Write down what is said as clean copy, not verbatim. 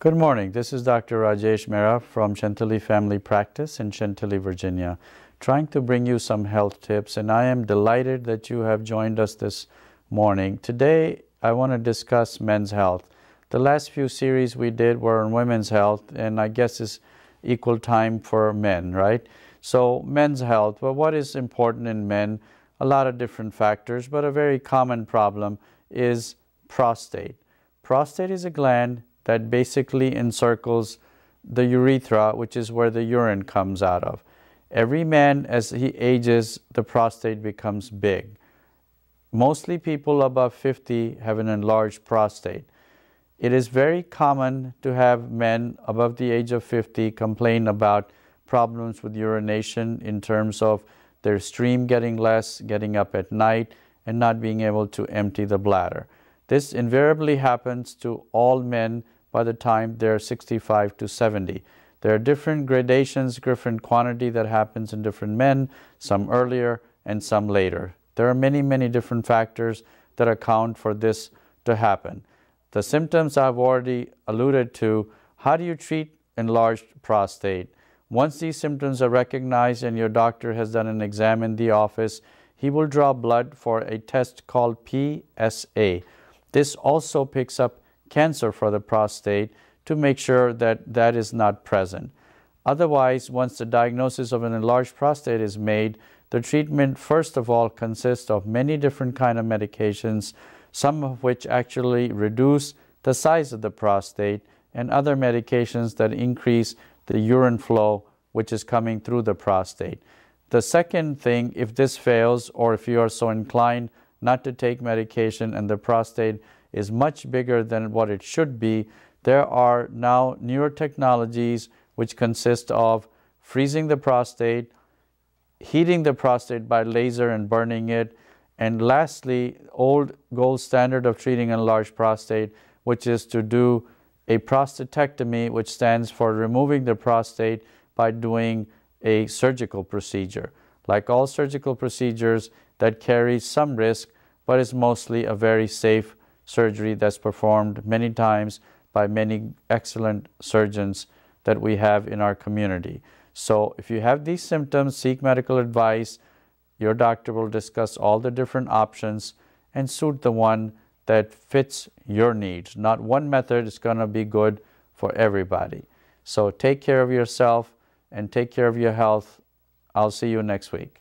Good morning. This is Dr. Rajesh Mehra from Chantilly Family Practice in Chantilly, Virginia, trying to bring you some health tips, and I am delighted that you have joined us this morning. Today, I want to discuss men's health. The last few series we did were on women's health, and I guess it's equal time for men, right? So, men's health. Well, what is important in men? A lot of different factors, but a very common problem is prostate. Prostate is a gland that basically encircles the urethra, which is where the urine comes out of. Every man, as he ages, the prostate becomes big. Mostly people above 50 have an enlarged prostate. It is very common to have men above the age of 50 complain about problems with urination in terms of their stream getting less, getting up at night, and not being able to empty the bladder. This invariably happens to all men by the time they're 65 to 70. There are different gradations, different quantity that happens in different men, some earlier and some later. There are many, many different factors that account for this to happen. The symptoms I've already alluded to. How do you treat enlarged prostate? Once these symptoms are recognized and your doctor has done an exam in the office, he will draw blood for a test called PSA. This also picks up cancer for the prostate to make sure that that is not present. Otherwise, once the diagnosis of an enlarged prostate is made, the treatment first of all consists of many different kind of medications, some of which actually reduce the size of the prostate, and other medications that increase the urine flow which is coming through the prostate. The second thing, if this fails, or if you are so inclined not to take medication and the prostate is much bigger than what it should be, there are now newer technologies which consist of freezing the prostate, heating the prostate by laser and burning it, and lastly, old gold standard of treating enlarged prostate, which is to do a prostatectomy, which stands for removing the prostate by doing a surgical procedure. Like all surgical procedures, that carries some risk, but is mostly a very safe surgery that's performed many times by many excellent surgeons that we have in our community. So if you have these symptoms, seek medical advice. Your doctor will discuss all the different options and suit the one that fits your needs. Not one method is going to be good for everybody. So take care of yourself and take care of your health. I'll see you next week.